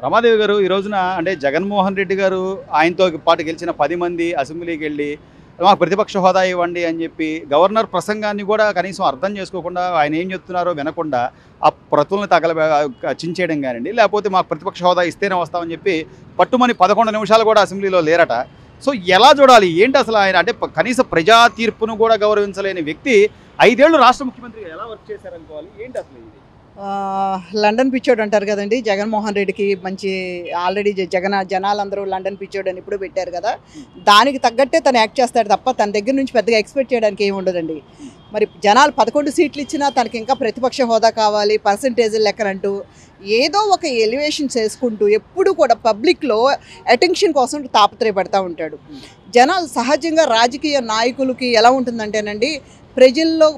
రమాదేవి గారు ఈ రోజున అంటే జగన్మోహన్ రెడ్డి గారు ఆయనతో పాటు గెలిచిన 10 మంది అసెంబ్లీకి వెళ్ళి మాకు ప్రతిపక్ష హోదా ఇవ్వండి అని చెప్పి గవర్నర్ ప్రసంగాన్ని కూడా కనీసం అర్థం చేసుకోకుండా ఆయన ఏం చెప్తున్నారో వినకుండా ఆ ప్రతులను చించేయడం కానివ్వండి, లేకపోతే మాకు ప్రతిపక్ష హోదా ఇస్తేనే వస్తామని చెప్పి పట్టుమని 11 నిమిషాలు కూడా అసెంబ్లీలో లేరట. సో ఎలా చూడాలి ఏంటి అసలు ఆయన అంటే కనీస ప్రజా తీర్పును కూడా గౌరవించలేని వ్యక్తి 5 ఏళ్ళు రాష్ట్ర ముఖ్యమంత్రిగా ఎలా వర్క్ చేశారనుకోవాలి ఏంటి అసలు ఇది? లండన్ పిచ్చోడు అంటారు కదండి. జగన్మోహన్ రెడ్డికి మంచి ఆల్రెడీ జనాలందరూ లండన్ పిచ్చోడు అని ఇప్పుడు పెట్టారు కదా, దానికి తగ్గట్టే తను యాక్ట్ చేస్తాడు తప్ప తన దగ్గర నుంచి పెద్దగా ఎక్స్పెక్ట్ చేయడానికి ఏమి ఉండదండి. మరి జనాలు 11 సీట్లు ఇచ్చినా తనకి ఇంకా ప్రతిపక్ష హోదా కావాలి, పర్సంటేజ్ లెక్కనంటూ ఏదో ఒక ఎలివేషన్ చేసుకుంటూ ఎప్పుడు కూడా పబ్లిక్లో అటెన్షన్ కోసం తాపత్రయపడతా ఉంటాడు. జనాలు సహజంగా రాజకీయ నాయకులకి ఎలా ఉంటుందంటేనండి,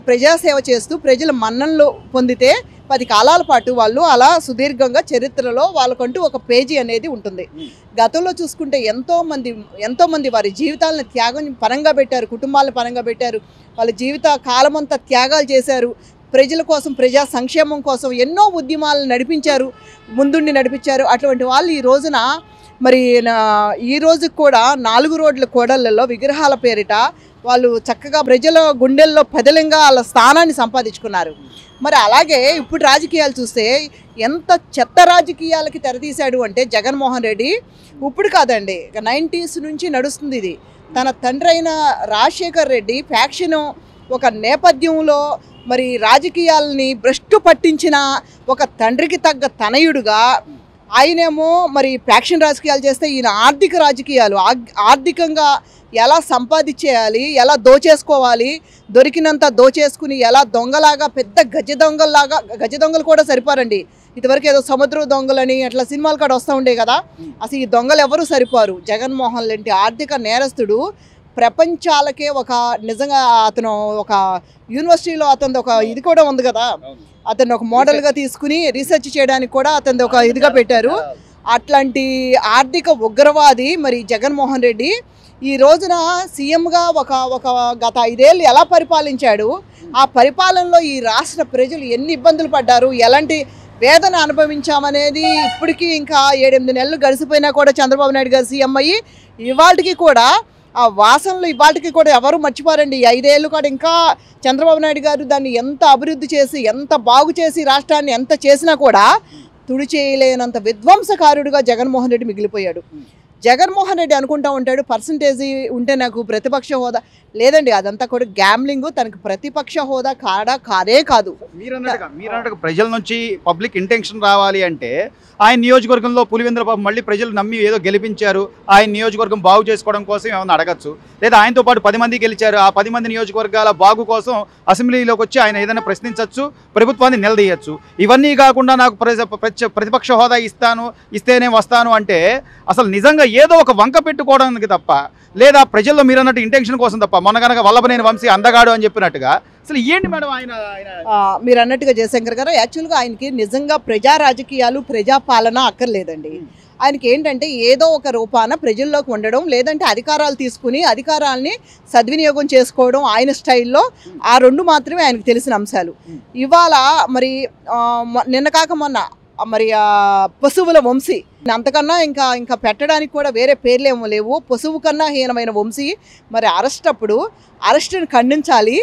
ప్రజాసేవ చేస్తూ ప్రజల మన్ననలు పొందితే 10 కాలాల పాటు వాళ్ళు అలా సుదీర్ఘంగా చరిత్రలో వాళ్ళకంటూ ఒక పేజీ అనేది ఉంటుంది. గతంలో చూసుకుంటే ఎంతోమంది వారి జీవితాలను త్యాగం పరంగా పెట్టారు, కుటుంబాలను పరంగా పెట్టారు, వాళ్ళ జీవిత కాలమంతా త్యాగాలు చేశారు, ప్రజల కోసం ప్రజా సంక్షేమం కోసం ఎన్నో ఉద్యమాలను నడిపించారు, ముందుండి నడిపించారు. అటువంటి వాళ్ళు ఈ రోజున మరి ఈ రోజు కూడా 4 రోడ్ల కోడళ్లలో విగ్రహాల పేరిట వాళ్ళు చక్కగా ప్రజల గుండెల్లో పదిలంగా వాళ్ళ స్థానాన్ని సంపాదించుకున్నారు. మరి అలాగే ఇప్పుడు రాజకీయాలు చూస్తే ఎంత చెత్త రాజకీయాలకి తెరతీశాడు అంటే జగన్మోహన్ రెడ్డి ఇప్పుడు కాదండి, 90s నుంచి నడుస్తుంది ఇది. తన తండ్రి అయిన రాజశేఖర్ రెడ్డి ఫ్యాక్షన్ ఒక నేపథ్యంలో మరి రాజకీయాలని భ్రష్టు పట్టించిన ఒక తండ్రికి తగ్గ తనయుడుగా ఆయనేమో మరి ఫ్యాక్షన్ రాజకీయాలు చేస్తే ఈయన ఆర్థికంగా ఎలా సంపాదించేయాలి, ఎలా దోచేసుకోవాలి, దొరికినంత దోచేసుకుని ఎలా దొంగలాగా పెద్ద గజ దొంగలు కూడా సరిపోరండి. ఇదివరకు ఏదో సముద్ర దొంగలని అట్లా సినిమాలు కూడా వస్తూ ఉండే కదా, అసలు ఈ దొంగలు ఎవరు సరిపోరు. జగన్మోహన్ లాంటి ఆర్థిక నేరస్తుడు ప్రపంచాలకే ఒక నిజంగా అతను ఒక యూనివర్సిటీలో అతను ఒక ఇది కూడా ఉంది కదా, అతను ఒక మోడల్గా తీసుకుని రీసెర్చ్ చేయడానికి కూడా అతను ఒక ఇదిగా పెట్టారు. అట్లాంటి ఆర్థిక ఉగ్రవాది మరి జగన్మోహన్ రెడ్డి ఈ రోజున సీఎంగా ఒక గత 5 ఏళ్ళు ఎలా పరిపాలించాడు, ఆ పరిపాలనలో ఈ రాష్ట్ర ప్రజలు ఎన్ని ఇబ్బందులు పడ్డారు, ఎలాంటి వేదన అనుభవించామనేది ఇప్పటికీ ఇంకా 7-8 నెలలు గడిచిపోయినా కూడా చంద్రబాబు నాయుడు గారు సీఎం అయ్యి ఇవాళకి కూడా ఆ వాసనలు ఇవాళకి కూడా ఎవరు మర్చిపోరండి. 5 ఏళ్ళు కూడా ఇంకా చంద్రబాబు నాయుడు గారు దాన్ని ఎంత అభివృద్ధి చేసి ఎంత బాగు చేసి రాష్ట్రాన్ని ఎంత చేసినా కూడా తుడి చేయలేనంత విధ్వంసకారుడిగా జగన్మోహన్ రెడ్డి మిగిలిపోయాడు. జగన్మోహన్ రెడ్డి అనుకుంటా ఉంటాడు పర్సంటేజీ ఉంటే నాకు ప్రతిపక్ష హోదా లేదండి, అదంతా కూడా గ్యామ్లింగ్. తనకు ప్రతిపక్ష హోదా కాదే కాదు. మీరన్నట్టుగా ప్రజల నుంచి పబ్లిక్ ఇంటెన్షన్ రావాలి అంటే ఆయన నియోజకవర్గంలో పులివెందుల మళ్ళీ ప్రజలు నమ్మి ఏదో గెలిపించారు, ఆయన నియోజకవర్గం బాగు చేసుకోవడం కోసం ఏమన్నా అడగచ్చు, లేదా ఆయనతో పాటు 10 మంది గెలిచారు, ఆ 10 మంది నియోజకవర్గాల బాగు కోసం అసెంబ్లీలోకి వచ్చి ఆయన ఏదైనా ప్రశ్నించవచ్చు, ప్రభుత్వాన్ని నిలదీయచ్చు. ఇవన్నీ కాకుండా నాకు ప్రతిపక్ష హోదా ఇస్తేనే వస్తాను అంటే అసలు నిజంగా ఏదో ఒక వంక పెట్టుకోవడానికి తప్ప, లేదా ప్రజల్లో మీరు అన్నట్టు ఇంటెన్షన్ కోసం తప్ప, మొన్న కనుక వల్లభనేని వంశీ అందగాడు అని చెప్పినట్టుగా అసలు ఏంటి మేడం ఆయన మీరు అన్నట్టుగా జయశంకర్ గారు యాక్చువల్గా ఆయనకి నిజంగా ప్రజా రాజకీయాలు ప్రజాపాలన అక్కర్లేదండి. ఆయనకి ఏంటంటే ఏదో ఒక రూపాన ప్రజల్లోకి ఉండడం, లేదంటే అధికారాలు తీసుకుని అధికారాలని సద్వినియోగం చేసుకోవడం ఆయన స్టైల్లో, ఆ 2 మాత్రమే ఆయనకు తెలిసిన అంశాలు. ఇవాళ మరి నిన్న కాక మొన్న మరి పశువుల వంశీ అంతకన్నా ఇంకా పెట్టడానికి కూడా వేరే పేర్లేమో లేవు, పశువు కన్నా హీనమైన వంశీ మరి అరెస్ట్ని ఖండించాలి,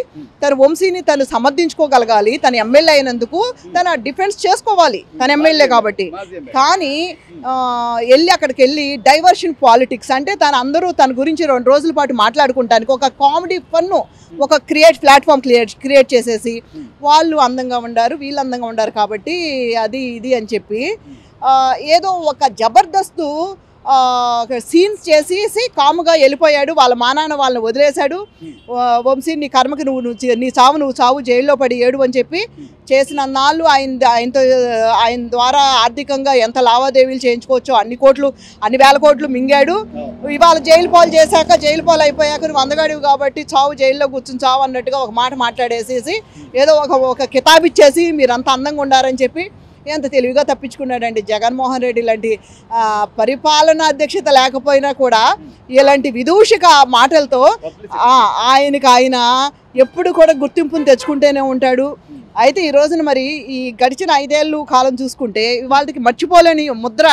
తన వంశీని తను సమర్థించుకోగలగాలి, తన ఎమ్మెల్యే అయినందుకు తన డిఫెన్స్ చేసుకోవాలి, తన ఎమ్మెల్యే కాబట్టి. కానీ అక్కడికి వెళ్ళి డైవర్షన్ పాలిటిక్స్ అంటే అందరూ తన గురించి 2 రోజుల పాటు మాట్లాడుకుంటానికి ఒక కామెడీ ఫన్ను ఒక ప్లాట్ఫామ్ క్రియేట్ చేసేసి వాళ్ళు అందంగా ఉండారు, వీళ్ళు అందంగా ఉండారు కాబట్టి అది ఇది అని చెప్పి ఏదో ఒక జబర్దస్తు సీన్స్ చేసేసి కాముగా వెళ్ళిపోయాడు. వాళ్ళ మానాన్న వాళ్ళని వదిలేశాడు. వంశీ నీ కర్మకి నీ చావు జైల్లో పడి ఏడు అని చెప్పి చేసిన నాళ్ళు ఆయన ద్వారా ఆర్థికంగా ఎంత లావాదేవీలు చేయించుకోవచ్చో అన్ని వేల కోట్లు మింగాడు. ఇవాళ జైలు పాలు అయిపోయాక నువ్వు అందగాడివి కాబట్టి జైల్లో కూర్చుని చావు అన్నట్టుగా ఒక మాట మాట్లాడేసేసి ఏదో ఒక కితాబ్ ఇచ్చేసి మీరంతా అందంగా ఉండారని చెప్పి ఎంత తెలివిగా తప్పించుకున్నాడండి జగన్మోహన్ రెడ్డి. ఇలాంటి పరిపాలనా అధ్యక్షత లేకపోయినా కూడా ఇలాంటి విదూషక మాటలతో ఆయన ఎప్పుడు కూడా గుర్తింపును తెచ్చుకుంటూనే ఉంటాడు. అయితే ఈ రోజున మరి ఈ గడిచిన 5 ఏళ్ళు కాలం చూసుకుంటే ఇవాళకి మర్చిపోలేని ముద్ర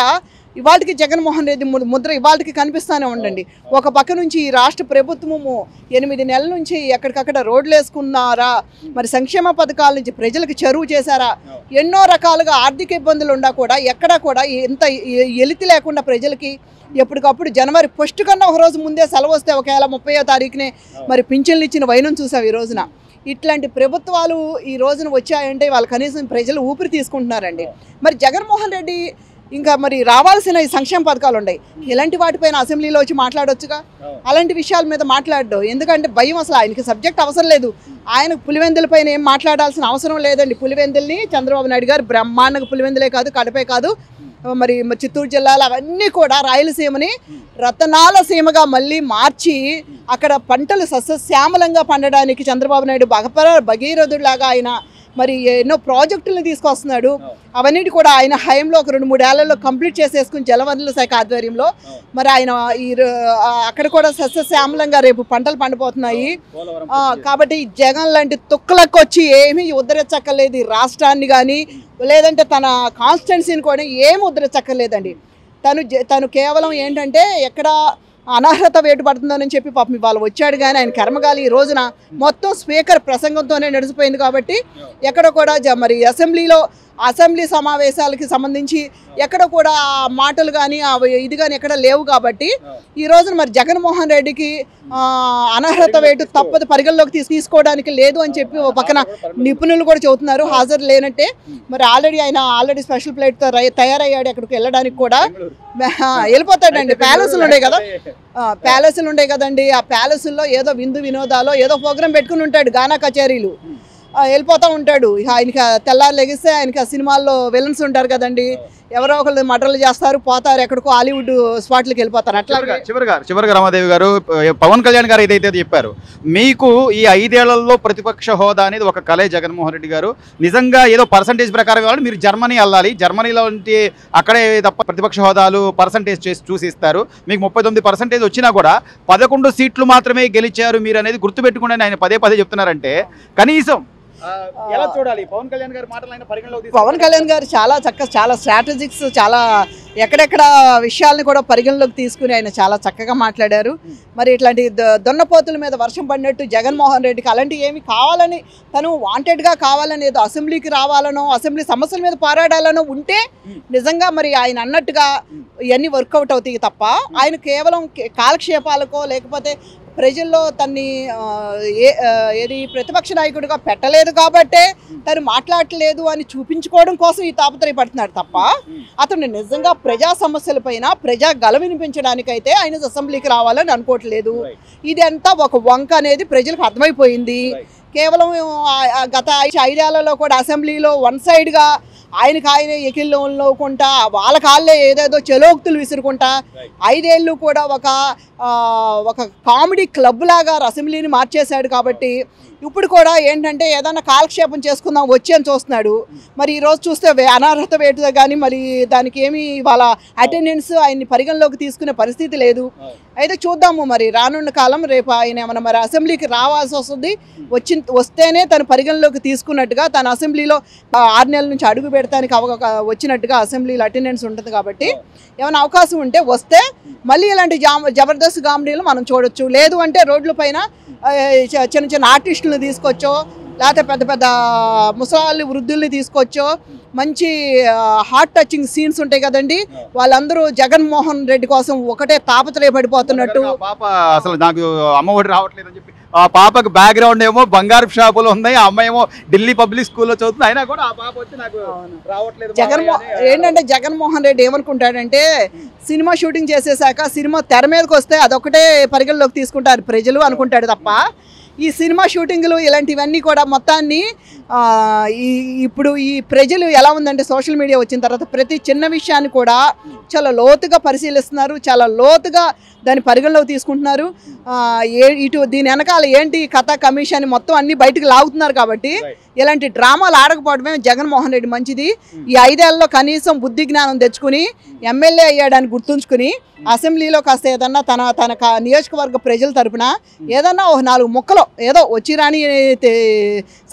ఇవాళకి జగన్మోహన్ రెడ్డి ముద్ర ఇవాళకి కనిపిస్తూనే ఉండండి. ఒక పక్క నుంచి ఈ రాష్ట్ర ప్రభుత్వము 8 నెలల నుంచి ఎక్కడికక్కడ రోడ్లు వేసుకున్నారా, మరి సంక్షేమ పథకాల నుంచి ప్రజలకు చెరువు చేశారా, ఎన్నో రకాలుగా ఆర్థిక ఇబ్బందులు ఉన్నా కూడా ఎక్కడా కూడా ఎంత ఎలితి లేకుండా ప్రజలకి ఎప్పటికప్పుడు జనవరి 1 కన్నా ఒక రోజు ముందే సెలవు వస్తే ఒకవేళ 30వ తారీఖునే మరి పింఛన్లు ఇచ్చిన వైనం చూసాం ఈ రోజున. ఇట్లాంటి ప్రభుత్వాలు ఈ రోజున వచ్చాయంటే వాళ్ళు కనీసం ప్రజలు ఊపిరి తీసుకుంటున్నారండి. మరి జగన్మోహన్ రెడ్డి ఇంకా మరి రావాల్సిన ఈ సంక్షేమ పథకాలు ఉన్నాయి, ఇలాంటి వాటిపైన అసెంబ్లీలో వచ్చి మాట్లాడొచ్చుగా. అలాంటి విషయాల మీద మాట్లాడడం ఎందుకంటే భయం, అసలు ఆయనకి సబ్జెక్ట్ అవసరం లేదు. ఆయనకు పులివెందుల పైన ఏం మాట్లాడాల్సిన అవసరం లేదండి. పులివెందుల్ని చంద్రబాబు నాయుడు గారు బ్రహ్మాండంగా, పులివెందులే కాదు కడపే కాదు మరి చిత్తూరు జిల్లాలు అవన్నీ కూడా రాయలసీమని రతనాల సీమగా మళ్ళీ మార్చి అక్కడ పంటలు సస్యశ్యామలంగా పండడానికి చంద్రబాబు నాయుడు భగీరథుడిలాగా ఆయన మరి ఎన్నో ప్రాజెక్టులను తీసుకొస్తున్నాడు. అవన్నిటి కూడా ఆయన హయాంలో ఒక 2-3 ఏళ్లలో కంప్లీట్ చేసేసుకుని జలవనరుల శాఖ ఆధ్వర్యంలో మరి ఆయన అక్కడ కూడా సస్యశ్యామలంగా రేపు పంటలు పండిపోతున్నాయి. కాబట్టి జగన్ లాంటి తుక్కలకు వచ్చి ఏమీ ఉద్ధరించక్కర్లేదు రాష్ట్రాన్ని కానీ, లేదంటే తన కాన్స్టిట్యున్సీని కూడా ఏమి ఉద్ధరించక్కర్లేదండి. తను కేవలం ఏంటంటే ఎక్కడ అనర్హత వేటు పడుతుందని చెప్పి పాపం ఇవాళ వచ్చాడు, కానీ ఆయన కర్మగాలి ఈ రోజున మొత్తం స్పీకర్ ప్రసంగంతోనే నడిచిపోయింది. కాబట్టి ఎక్కడ కూడా మరి అసెంబ్లీ సమావేశాలకి సంబంధించి ఎక్కడ కూడా మాటలు కానీ ఇది కానీ ఎక్కడ లేవు. కాబట్టి ఈ రోజున మరి జగన్మోహన్ రెడ్డికి అనర్హత వేటు తప్పదు పరిగణలోకి తీసుకోవడానికి లేదు అని చెప్పి ఒక పక్కన నిపుణులు కూడా చెబుతున్నారు. హాజరు లేనట్టే మరి ఆల్రెడీ స్పెషల్ ఫ్లైట్తో తయారయ్యాడు. ఎక్కడికి వెళ్ళడానికి కూడా వెళ్ళిపోతాడండి. ప్యాలెస్లు ఉండే కదండి, ఆ ప్యాలెస్లో ఏదో విందు వినోదాలో ఏదో ప్రోగ్రాం పెట్టుకుని ఉంటాడు, గానా కచేరీలు వెళ్ళిపోతూ ఉంటాడు. ఆయనకి తెల్లారు లెగిస్తే ఆయనకి ఆ సినిమాల్లో విలన్స్ ఉంటారు కదండి, ఎవరో ఒకళ్ళు మర్డర్లు చేస్తారు, పోతారు ఎక్కడికో హాలీవుడ్ స్పాట్లకు వెళ్ళిపోతారు. అట్లా చివరిగా రమాదేవి గారు, పవన్ కళ్యాణ్ గారు ఏదైతే చెప్పారు, మీకు ఈ 5 ఏళ్లలో ప్రతిపక్ష హోదా అనేది ఒక కలే. జగన్మోహన్ రెడ్డి గారు నిజంగా ఏదో పర్సంటేజ్ ప్రకారం కావాలి, మీరు జర్మనీ వెళ్ళాలి, జర్మనీలో అక్కడే తప్ప ప్రతిపక్ష హోదాలు పర్సంటేజ్ చూసి ఇస్తారు. మీకు 39% వచ్చినా కూడా 11 సీట్లు మాత్రమే గెలిచారు మీరు అనేది గుర్తుపెట్టుకుని ఆయన పదే చెప్తున్నారంటే కనీసం ఎలా చూడాలి పవన్ కళ్యాణ్ గారి మాటలు? ఆయన పరిగణలోకి పవన్ కళ్యాణ్ గారు చాలా స్ట్రాటజిక్స్, చాలా ఎక్కడెక్కడ విషయాలను కూడా పరిగణలోకి తీసుకుని ఆయన చాలా చక్కగా మాట్లాడారు. మరి ఇట్లాంటి దొన్నపోతుల మీద వర్షం పడినట్టు జగన్మోహన్ రెడ్డికి అలాంటివి ఏమి కావాలని తను వాంటెడ్గా కావాలని ఏదో అసెంబ్లీకి రావాలనో అసెంబ్లీ సమస్యల మీద పోరాడాలనో ఉంటే నిజంగా మరి ఆయన అన్నట్టుగా ఇవన్నీ వర్కౌట్ అవుతాయి తప్ప ఆయన కేవలం కాలక్షేపాలకో లేకపోతే ప్రజల్లో తన్ని ఏది ప్రతిపక్ష నాయకుడిగా పెట్టలేదు కాబట్టే తను మాట్లాడలేదు అని చూపించుకోవడం కోసం ఈ తాపత్రయపడుతున్నాడు తప్ప అతను నిజంగా ప్రజా సమస్యలపైన ప్రజా గల వినిపించడానికైతే ఆయన అసెంబ్లీకి రావాలని అనుకోవట్లేదు. ఇది అంతా ఒక వంక అనేది ప్రజలకు అర్థమైపోయింది. కేవలం గత 5 ఏళ్లలో కూడా అసెంబ్లీలో వన్ సైడ్గా ఆయన ఎకిల్లోకుంటా వాళ్ళ ఏదేదో చెలోక్తులు విసురుకుంటా 5 ఏళ్ళు కూడా ఒక కామెడీ క్లబ్ లాగా అసెంబ్లీని మార్చేశాడు. కాబట్టి ఇప్పుడు కూడా ఏంటంటే ఏదైనా కాలక్షేపం చేసుకుందాం వచ్చి అని చూస్తున్నాడు. మరి ఈరోజు చూస్తే అనర్హత వేటు కానీ మరి దానికి ఏమి వాళ్ళ అటెండెన్స్ ఆయన్ని పరిగణలోకి తీసుకునే పరిస్థితి లేదు. అయితే చూద్దాము మరి రానున్న కాలం రేపు ఆయన ఏమన్నా మరి అసెంబ్లీకి రావాల్సి వస్తుంది, వస్తేనే తను పరిగణలోకి తీసుకున్నట్టుగా తన అసెంబ్లీలో 6 నెలల నుంచి అడుగు పెడతానికి వచ్చినట్టుగా అసెంబ్లీలో అటెండెన్స్ ఉంటుంది. కాబట్టి ఏమైనా అవకాశం ఉంటే వస్తే మళ్ళీ ఇలాంటి జబర్దస్త్ కామెడీలు మనం చూడొచ్చు. లేదు అంటే రోడ్ల పైన చిన్న ఆర్టిస్టులను తీసుకొచ్చో లేకపోతే పెద్ద ముసలి వృద్ధుల్ని తీసుకొచ్చో మంచి హార్ట్ టచింగ్ సీన్స్ ఉంటాయి కదండి, వాళ్ళందరూ జగన్మోహన్ రెడ్డి కోసం ఒకటే తాపత్రయపడిపోతున్నట్టు. పాప అసలు నాకు అమ్మఒడి రావట్లేదు అని చెప్పి ఆ పాపకు బ్యాక్గ్రౌండ్ ఏమో బంగారు షాపులు ఉన్నాయి, ఆ అమ్మాయి ఏమో ఢిల్లీ పబ్లిక్ స్కూల్లో చదువుతుంది, అయినా కూడా ఆ పాప వచ్చి నాకు రావట్లేదు. ఏంటంటే జగన్మోహన్ రెడ్డి ఏమనుకుంటాడంటే సినిమా షూటింగ్ చేసేసాక సినిమా తెర మీదకి వస్తే అదొకటే పరిగణలోకి తీసుకుంటారు ప్రజలు అనుకుంటాడు తప్ప ఈ సినిమా షూటింగ్లు ఇలాంటివన్నీ కూడా మొత్తాన్ని ఇప్పుడు ఈ ప్రజలు ఎలా ఉందంటే సోషల్ మీడియా వచ్చిన తర్వాత ప్రతి చిన్న విషయాన్ని కూడా చాలా లోతుగా పరిశీలిస్తున్నారు, చాలా లోతుగా దాన్ని పరిగణలోకి తీసుకుంటున్నారు. దీని వెనకాల ఏంటి కథ కమిషన్ మొత్తం అన్ని బయటకు లాగుతున్నారు. కాబట్టి ఇలాంటి డ్రామాలు ఆడకపోవడమే జగన్మోహన్ రెడ్డి మంచిది. ఈ 5 ఏళ్లలో కనీసం బుద్ధి జ్ఞానం తెచ్చుకుని ఎమ్మెల్యే అయ్యాడని గుర్తుంచుకుని అసెంబ్లీలో కాస్త ఏదన్నా తన నియోజకవర్గ ప్రజల తరపున ఏదన్నా ఒక 4 ముక్కలు ఏదో వచ్చి రాని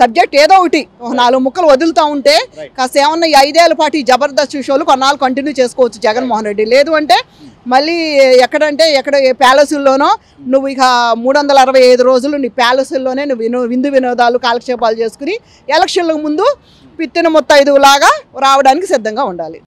సబ్జెక్ట్ ఏదో ఒకటి ఒక 4 ముక్కలు వదులుతూ ఉంటే కాస్త ఏమన్నా ఈ 5 ఏళ్ల పాటు ఈ జబర్దస్త్ షోలు కొన్నాళ్ళు కంటిన్యూ చేసుకోవచ్చు జగన్మోహన్ రెడ్డి. లేదు అంటే మళ్ళీ ఎక్కడ ప్యాలెసుల్లోనో నువ్వు ఇక 365 రోజులు నీ ప్యాలెసుల్లోనే నువ్వు విందు వినోదాలు కాలక్షేపాలు చేసుకుని ఎలక్షన్లకు ముందు పిత్తిన ముత్తైదువులాగా రావడానికి సిద్ధంగా ఉండాలి.